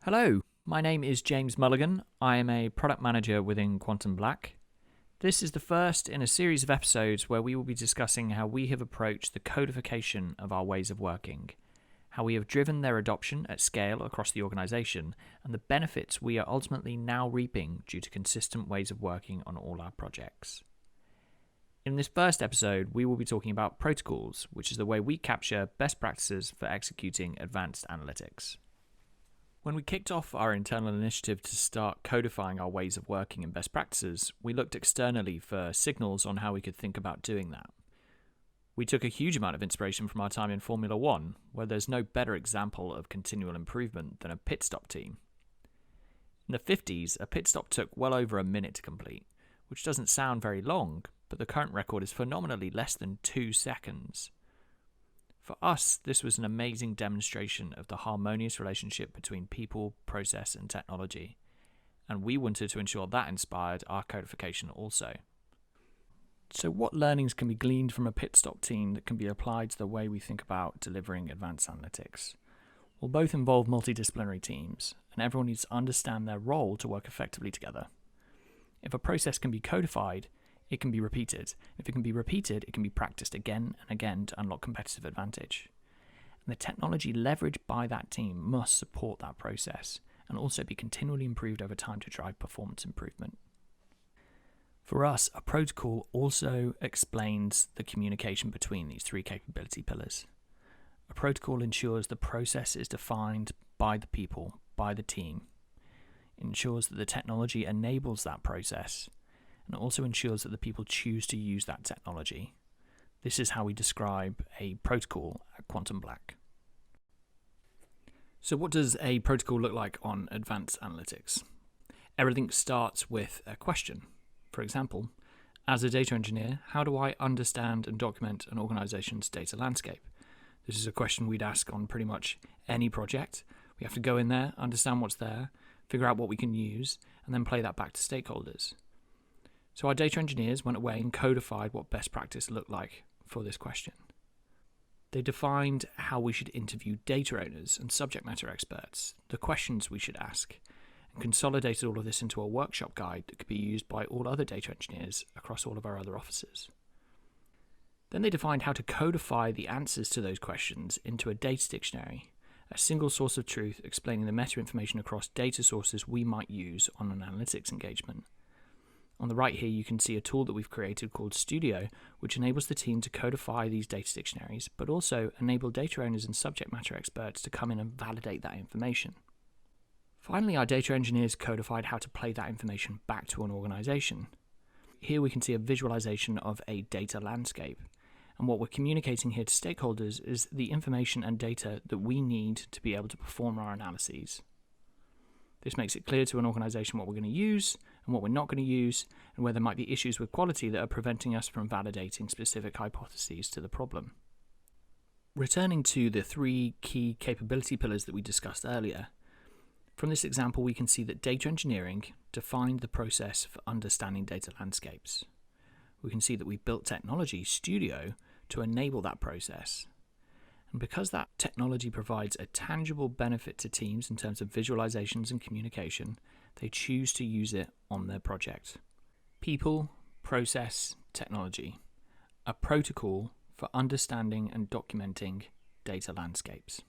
Hello, my name is James Mulligan. I am a product manager within QuantumBlack. This is the first in a series of episodes where we will be discussing how we have approached the codification of our ways of working, how we have driven their adoption at scale across the organisation, and the benefits we are ultimately now reaping due to consistent ways of working on all our projects. In this first episode, we will be talking about protocols, which is the way we capture best practices for executing advanced analytics. When we kicked off our internal initiative to start codifying our ways of working and best practices, we looked externally for signals on how we could think about doing that. We took a huge amount of inspiration from our time in Formula One, where there's no better example of continual improvement than a pit stop team. In the 50s, a pit stop took well over a minute to complete, which doesn't sound very long, but the current record is phenomenally less than 2 seconds. For us, this was an amazing demonstration of the harmonious relationship between people, process, and technology, and we wanted to ensure that inspired our codification also. So what learnings can be gleaned from a pit stop team that can be applied to the way we think about delivering advanced analytics? Well, both involve multidisciplinary teams, and everyone needs to understand their role to work effectively together. If a process can be codified, it can be repeated. If it can be repeated, it can be practiced again and again to unlock competitive advantage. And the technology leveraged by that team must support that process and also be continually improved over time to drive performance improvement. For us, a protocol also explains the communication between these three capability pillars. A protocol ensures the process is defined by the people, by the team. It ensures that the technology enables that process, and it also ensures that the people choose to use that technology. This is how we describe a protocol at QuantumBlack. So what does a protocol look like on advanced analytics? Everything starts with a question. For example, as a data engineer, how do I understand and document an organization's data landscape? This is a question we'd ask on pretty much any project. We have to go in there, understand what's there, figure out what we can use, and then play that back to stakeholders. So our data engineers went away and codified what best practice looked like for this question. They defined how we should interview data owners and subject matter experts, the questions we should ask, and consolidated all of this into a workshop guide that could be used by all other data engineers across all of our other offices. Then they defined how to codify the answers to those questions into a data dictionary, a single source of truth explaining the meta-information across data sources we might use on an analytics engagement. On the right here, you can see a tool that we've created called Studio, which enables the team to codify these data dictionaries, but also enable data owners and subject matter experts to come in and validate that information. Finally, our data engineers codified how to play that information back to an organization. Here we can see a visualization of a data landscape. And what we're communicating here to stakeholders is the information and data that we need to be able to perform our analyses. This makes it clear to an organization what we're going to use and what we're not going to use, and where there might be issues with quality that are preventing us from validating specific hypotheses to the problem. Returning to the three key capability pillars that we discussed earlier, from this example we can see that data engineering defined the process for understanding data landscapes. We can see that we built technology, Studio, to enable that process. And because that technology provides a tangible benefit to teams in terms of visualizations and communication, they choose to use it on their project. People, process, technology. A protocol for understanding and documenting data landscapes.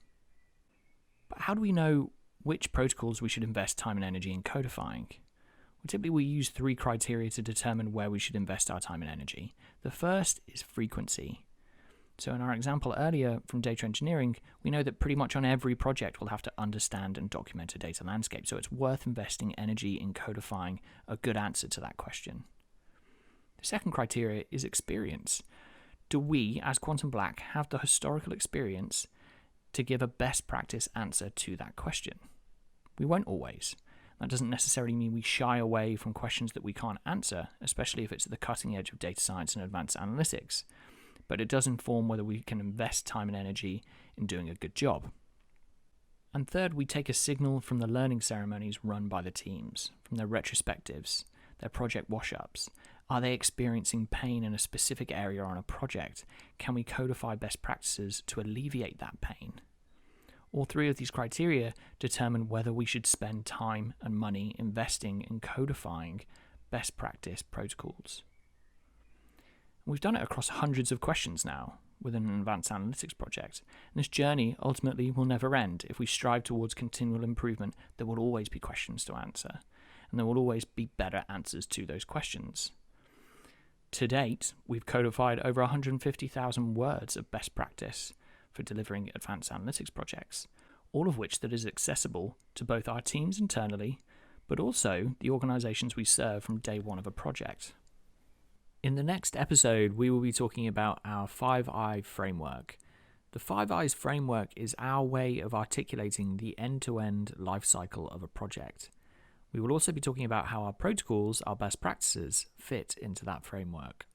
But how do we know which protocols we should invest time and energy in codifying? Well, typically we use 3 criteria to determine where we should invest our time and energy. The first is frequency. So in our example earlier from data engineering, we know that pretty much on every project we'll have to understand and document a data landscape, so it's worth investing energy in codifying a good answer to that question. The second criteria is experience. Do we, as QuantumBlack, have the historical experience to give a best practice answer to that question? We won't always. That doesn't necessarily mean we shy away from questions that we can't answer, especially if it's at the cutting edge of data science and advanced analytics. But it does inform whether we can invest time and energy in doing a good job. And third, we take a signal from the learning ceremonies run by the teams, from their retrospectives, their project wash-ups. Are they experiencing pain in a specific area on a project? Can we codify best practices to alleviate that pain? All three of these criteria determine whether we should spend time and money investing in codifying best practice protocols. We've done it across hundreds of questions now within an advanced analytics project, and this journey ultimately will never end. If we strive towards continual improvement, there will always be questions to answer, and there will always be better answers to those questions. To date, we've codified over 150,000 words of best practice for delivering advanced analytics projects, all of which that is accessible to both our teams internally, but also the organisations we serve from day one of a project. In the next episode, we will be talking about our 5I framework. The 5I's framework is our way of articulating the end-to-end life cycle of a project. We will also be talking about how our protocols, our best practices, fit into that framework.